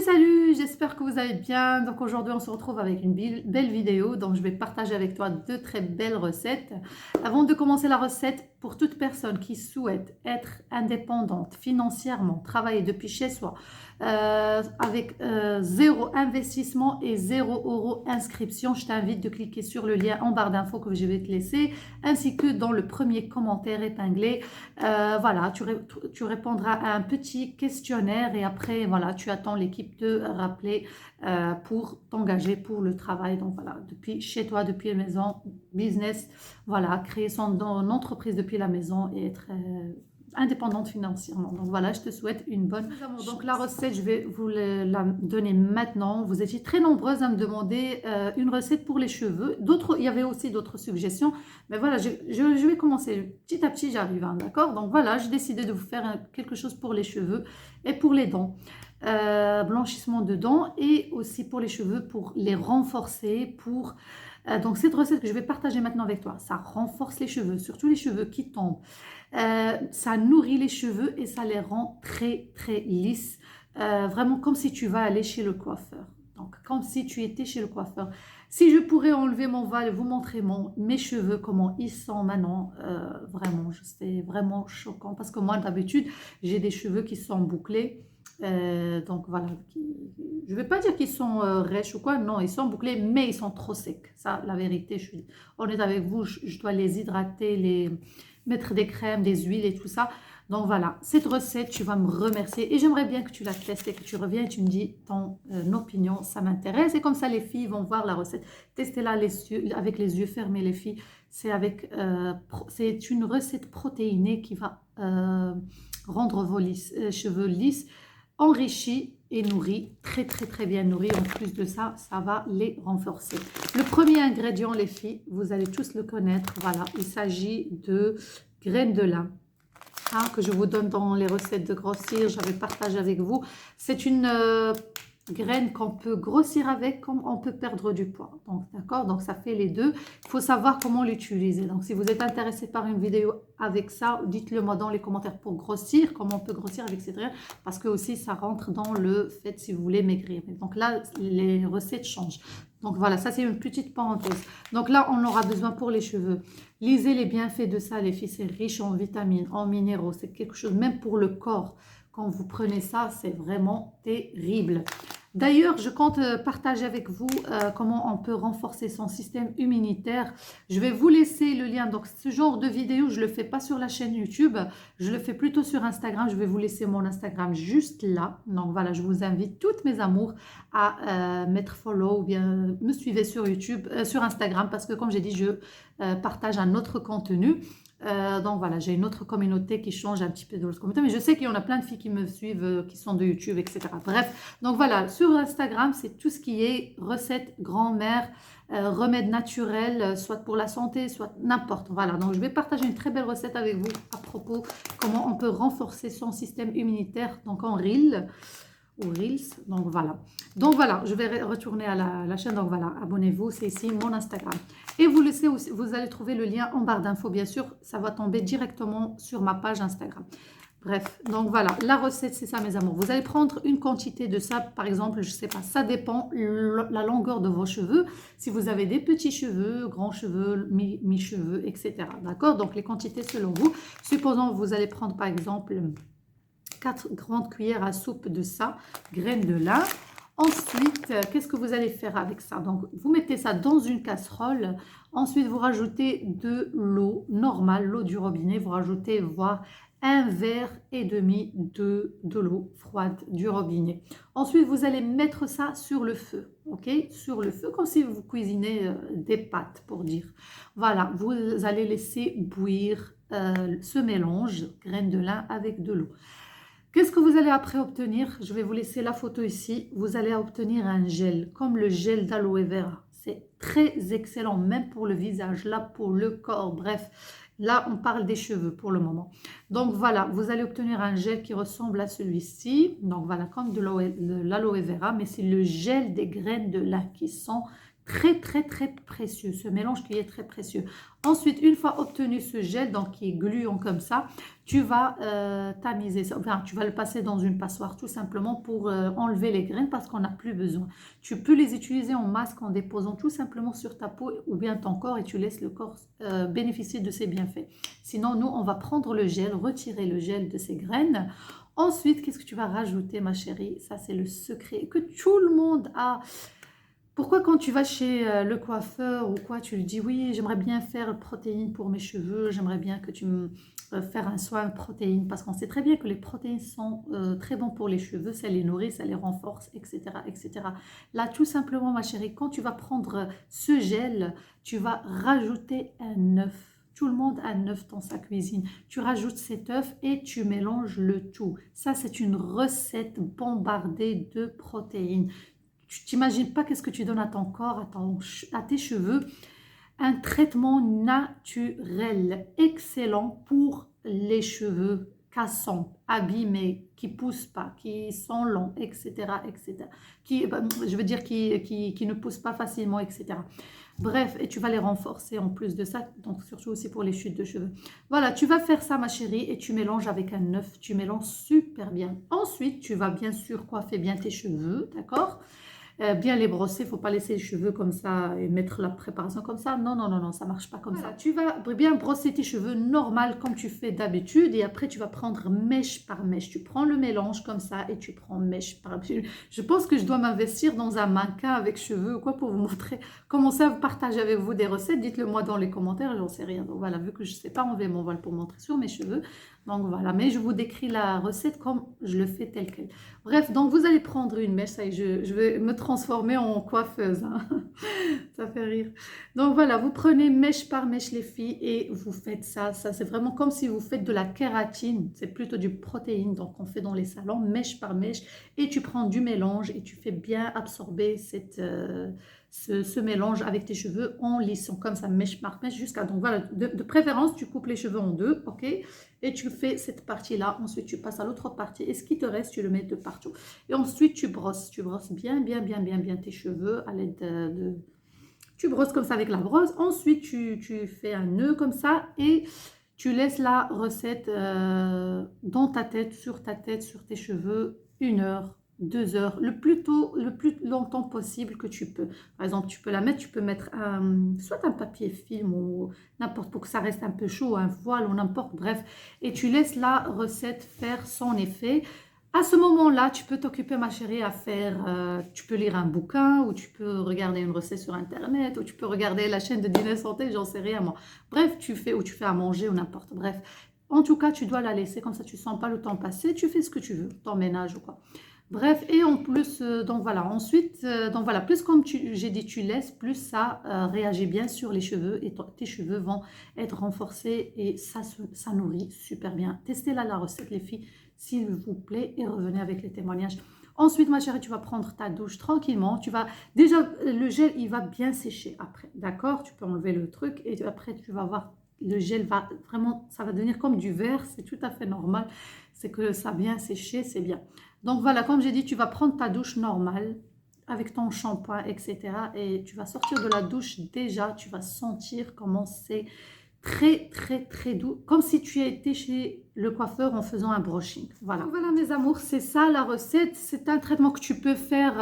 Salut, j'espère que vous allez bien. Donc aujourd'hui, on se retrouve avec une belle vidéo. Donc je vais partager avec toi deux très belles recettes. Avant de commencer la recette, pour toute personne qui souhaite être indépendante financièrement, travailler depuis chez soi, avec zéro investissement et 0 € inscription, je t'invite de cliquer sur le lien en barre d'infos que je vais te laisser, ainsi que dans le premier commentaire épinglé. Voilà, tu répondras à un petit questionnaire et après, voilà, tu attends l'équipe te rappeler pour t'engager pour le travail. Donc voilà, depuis chez toi, depuis la maison, business, voilà, créer son entreprise depuis la maison et être indépendante financièrement. Donc voilà, je te souhaite une bonne chance. Donc la recette, je vais vous la donner maintenant. Vous étiez très nombreuses à me demander une recette pour les cheveux. Il y avait aussi d'autres suggestions, mais voilà, je vais commencer petit à petit, j'arrive, hein, d'accord? Donc voilà, j'ai décidé de vous faire quelque chose pour les cheveux et pour les dents. Blanchissement de dents et aussi pour les cheveux, pour les renforcer, donc cette recette que je vais partager maintenant avec toi, ça renforce les cheveux, surtout les cheveux qui tombent. Ça nourrit les cheveux et ça les rend très très lisses, vraiment comme si tu vas aller chez le coiffeur. Donc comme si tu étais chez le coiffeur. Si je pourrais enlever mon voile et vous montrer mes cheveux, comment ils sont maintenant, vraiment, c'est vraiment choquant. Parce que moi, d'habitude, j'ai des cheveux qui sont bouclés. Donc voilà, je ne vais pas dire qu'ils sont rêches ou quoi, non, ils sont bouclés, mais ils sont trop secs. Ça, la vérité, je suis honnête avec vous, je dois les hydrater, mettre des crèmes, des huiles et tout ça. Donc voilà, cette recette, tu vas me remercier et j'aimerais bien que tu la testes et que tu reviens et tu me dis ton opinion, ça m'intéresse. Et comme ça, les filles vont voir la recette. Testez-la avec les yeux fermés, les filles. C'est une recette protéinée qui va rendre vos cheveux lisses, enrichis et nourris, très très très bien nourris. En plus de ça, ça va les renforcer. Le premier ingrédient, les filles, vous allez tous le connaître. Voilà, il s'agit de graines de lin, hein, que je vous donne dans les recettes de grossir. J'avais partagé avec vous. C'est une graine qu'on peut grossir avec, comme on peut perdre du poids. Donc, d'accord? Donc, ça fait les deux. Il faut savoir comment l'utiliser. Donc, si vous êtes intéressé par une vidéo avec ça, dites-le moi dans les commentaires pour grossir, comment on peut grossir avec cette graine, parce que aussi, ça rentre dans le fait si vous voulez maigrir. Donc là, les recettes changent. Donc voilà, ça c'est une petite parenthèse. Donc là, on aura besoin pour les cheveux. Lisez les bienfaits de ça, les filles. C'est riche en vitamines, en minéraux. C'est quelque chose, même pour le corps. Quand vous prenez ça, c'est vraiment terrible. D'ailleurs, je compte partager avec vous comment on peut renforcer son système immunitaire. Je vais vous laisser le lien. Donc, ce genre de vidéo, je ne le fais pas sur la chaîne YouTube. Je le fais plutôt sur Instagram. Je vais vous laisser mon Instagram juste là. Donc, voilà, je vous invite, toutes mes amours, à mettre follow ou bien me suivre sur YouTube, sur Instagram. Parce que, comme j'ai dit, je partage un autre contenu. Donc voilà, j'ai une autre communauté qui change un petit peu de l'autre communauté, mais je sais qu'il y en a plein de filles qui me suivent, qui sont de YouTube, etc. Bref, donc voilà, sur Instagram, c'est tout ce qui est recettes grand-mère, remèdes naturels, soit pour la santé, soit n'importe. Voilà, donc je vais partager une très belle recette avec vous à propos comment on peut renforcer son système immunitaire, donc en Reel ou Reels. Donc voilà, je vais retourner à la chaîne. Donc voilà, abonnez-vous, c'est ici mon Instagram. Et vous laissez aussi, vous allez trouver le lien en barre d'infos, bien sûr, ça va tomber directement sur ma page Instagram. Bref, donc voilà, la recette, c'est ça mes amours. Vous allez prendre une quantité de ça, par exemple, je sais pas, ça dépend la longueur de vos cheveux. Si vous avez des petits cheveux, grands cheveux, mi-cheveux, etc. D'accord? Donc les quantités selon vous. Supposons que vous allez prendre par exemple 4 grandes cuillères à soupe de ça, graines de lin. Ensuite, qu'est-ce que vous allez faire avec ça? Donc, vous mettez ça dans une casserole. Ensuite, vous rajoutez de l'eau normale, l'eau du robinet. Vous rajoutez, voire 1,5 verre de l'eau froide du robinet. Ensuite, vous allez mettre ça sur le feu, ok? Sur le feu, comme si vous cuisinez des pâtes, pour dire. Voilà, vous allez laisser bouillir ce mélange, graines de lin avec de l'eau. Qu'est-ce que vous allez après obtenir? Je vais vous laisser la photo ici. Vous allez obtenir un gel, comme le gel d'aloe vera. C'est très excellent, même pour le visage, là pour le corps. Bref, là on parle des cheveux pour le moment. Donc voilà, vous allez obtenir un gel qui ressemble à celui-ci. Donc voilà, comme de l'aloe vera, mais c'est le gel des graines de lin qui sont très très très précieux, ce mélange qui est très précieux. Ensuite, une fois obtenu ce gel, donc qui est gluant comme ça, tu vas tamiser ça, enfin, tu vas le passer dans une passoire tout simplement pour enlever les graines parce qu'on n'a plus besoin. Tu peux les utiliser en masque en déposant tout simplement sur ta peau ou bien ton corps et tu laisses le corps bénéficier de ses bienfaits. Sinon, nous, on va prendre le gel, retirer le gel de ces graines. Ensuite, qu'est-ce que tu vas rajouter, ma chérie? Ça, c'est le secret que tout le monde a. Pourquoi quand tu vas chez le coiffeur ou quoi, tu lui dis oui, j'aimerais bien faire protéines pour mes cheveux, j'aimerais bien que tu me faire un soin protéines parce qu'on sait très bien que les protéines sont très bons pour les cheveux, ça les nourrit, ça les renforce, etc., etc. Là, tout simplement, ma chérie, quand tu vas prendre ce gel, tu vas rajouter un œuf. Tout le monde a un œuf dans sa cuisine. Tu rajoutes cet œuf et tu mélanges le tout. Ça, c'est une recette bombardée de protéines. Tu t'imagines pas qu'est-ce que tu donnes à ton corps, à tes cheveux. Un traitement naturel, excellent pour les cheveux cassants, abîmés, qui poussent pas, qui sont longs, etc., etc. Je veux dire, qui ne poussent pas facilement, etc. Bref, et tu vas les renforcer en plus de ça, donc surtout aussi pour les chutes de cheveux. Voilà, tu vas faire ça, ma chérie, et tu mélanges avec un œuf. Tu mélanges super bien. Ensuite, tu vas bien sûr coiffer bien tes cheveux, d'accord? Bien les brosser, il ne faut pas laisser les cheveux comme ça et mettre la préparation comme ça. Non, non, non, non, ça ne marche pas comme ça. Tu vas bien brosser tes cheveux normal comme tu fais d'habitude et après tu vas prendre mèche par mèche. Tu prends le mélange comme ça et tu prends mèche par mèche. Je pense que je dois m'investir dans un mannequin avec cheveux ou quoi pour vous montrer comment ça, partager avec vous des recettes. Dites-le moi dans les commentaires, j'en sais rien. Donc voilà, vu que je ne sais pas enlever mon voile pour montrer sur mes cheveux. Donc voilà, mais je vous décris la recette comme je le fais tel quel. Bref, donc vous allez prendre une mèche, ça y est, je vais me transformer en coiffeuse, hein. Ça fait rire. Donc voilà, vous prenez mèche par mèche les filles et vous faites ça. Ça c'est vraiment comme si vous faites de la kératine, c'est plutôt du protéine, donc on fait dans les salons, mèche par mèche. Et tu prends du mélange et tu fais bien absorber ce mélange avec tes cheveux en lissant comme ça, mèche par mèche, jusqu'à... Donc voilà, de préférence, tu coupes les cheveux en deux, ok? Et tu fais cette partie-là, ensuite tu passes à l'autre partie, et ce qui te reste, tu le mets de partout. Et ensuite, tu brosses bien, bien, bien, bien, bien tes cheveux à l'aide de... Tu brosses comme ça avec la brosse, ensuite tu fais un nœud comme ça, et tu laisses la recette dans ta tête, sur tes cheveux, 1 heure, 2 heures, le plus longtemps possible que tu peux. Par exemple, tu peux mettre soit un papier film ou n'importe pour que ça reste un peu chaud, un voile ou n'importe, bref. Et tu laisses la recette faire son effet. À ce moment-là, tu peux t'occuper, ma chérie, à faire, tu peux lire un bouquin ou tu peux regarder une recette sur Internet ou tu peux regarder la chaîne de Dîner Santé, j'en sais rien moi. Bref, tu fais à manger ou n'importe, bref. En tout cas, tu dois la laisser comme ça, tu ne sens pas le temps passer, tu fais ce que tu veux, ton ménage ou quoi. Bref, et en plus, donc voilà, ensuite, donc voilà, plus comme j'ai dit, tu laisses, plus ça réagit bien sur les cheveux et tes cheveux vont être renforcés et ça nourrit super bien. Testez là la recette, les filles, s'il vous plaît, et revenez avec les témoignages. Ensuite, ma chérie, tu vas prendre ta douche tranquillement. Déjà, le gel, il va bien sécher après, d'accord? Tu peux enlever le truc et après, tu vas voir, le gel va vraiment, ça va devenir comme du verre, c'est tout à fait normal. C'est que ça a bien séché, c'est bien. Donc voilà, comme j'ai dit, tu vas prendre ta douche normale avec ton shampoing, etc. Et tu vas sortir de la douche, déjà, tu vas sentir comment c'est très, très, très doux. Comme si tu étais chez le coiffeur en faisant un brushing. Voilà. Donc voilà, mes amours, c'est ça la recette. C'est un traitement que tu peux faire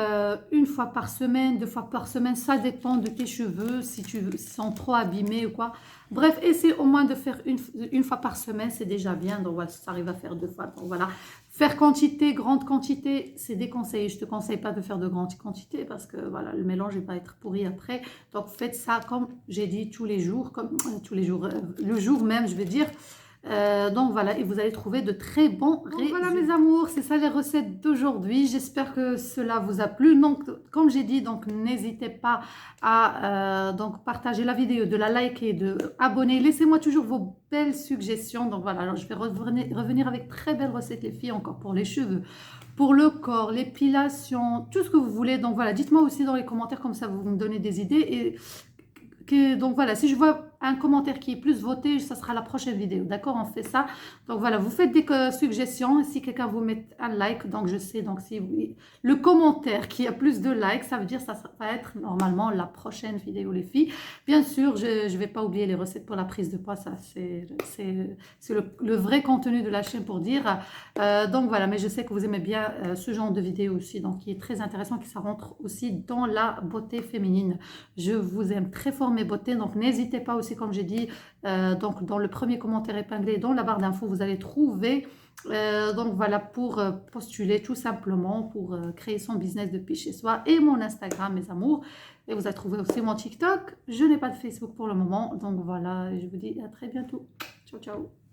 1 fois par semaine, 2 fois par semaine. Ça dépend de tes cheveux, si tu sont trop abîmés ou quoi. Bref, essaie au moins de faire une fois par semaine, c'est déjà bien. Donc voilà, ça arrive à faire 2 fois. Donc voilà. Faire quantité, grande quantité, c'est déconseillé. Je ne te conseille pas de faire de grandes quantités parce que voilà, le mélange va être pourri après. Donc faites ça comme j'ai dit tous les jours, le jour même, je vais dire. Donc voilà, et vous allez trouver de très bons résultats. Voilà mes amours, c'est ça les recettes d'aujourd'hui. J'espère que cela vous a plu. Donc comme j'ai dit, donc n'hésitez pas à donc partager la vidéo, de la liker, de abonner. Laissez-moi toujours vos belles suggestions. Donc voilà, alors je vais revenir avec très belles recettes les filles, encore pour les cheveux, pour le corps, l'épilation, tout ce que vous voulez. Donc voilà, dites-moi aussi dans les commentaires, comme ça vous me donnez des idées. Et donc voilà, si je vois un commentaire qui est plus voté, ça sera la prochaine vidéo. D'accord, on fait ça. Donc voilà, vous faites des suggestions. Si quelqu'un vous met un like, donc je sais, donc si le commentaire qui a plus de likes, ça veut dire que ça va être normalement la prochaine vidéo, les filles. Bien sûr, je ne vais pas oublier les recettes pour la prise de poids, ça c'est le vrai contenu de la chaîne pour dire. Donc voilà, mais je sais que vous aimez bien ce genre de vidéo aussi, donc qui est très intéressant, qui ça rentre aussi dans la beauté féminine. Je vous aime très fort mes beautés, donc n'hésitez pas aussi, comme j'ai dit, donc dans le premier commentaire épinglé, dans la barre d'infos, vous allez trouver, donc voilà, pour postuler tout simplement, pour créer son business depuis chez soi, et mon Instagram, mes amours. Et vous allez trouver aussi mon TikTok. Je n'ai pas de Facebook pour le moment, donc voilà, je vous dis à très bientôt. Ciao, ciao.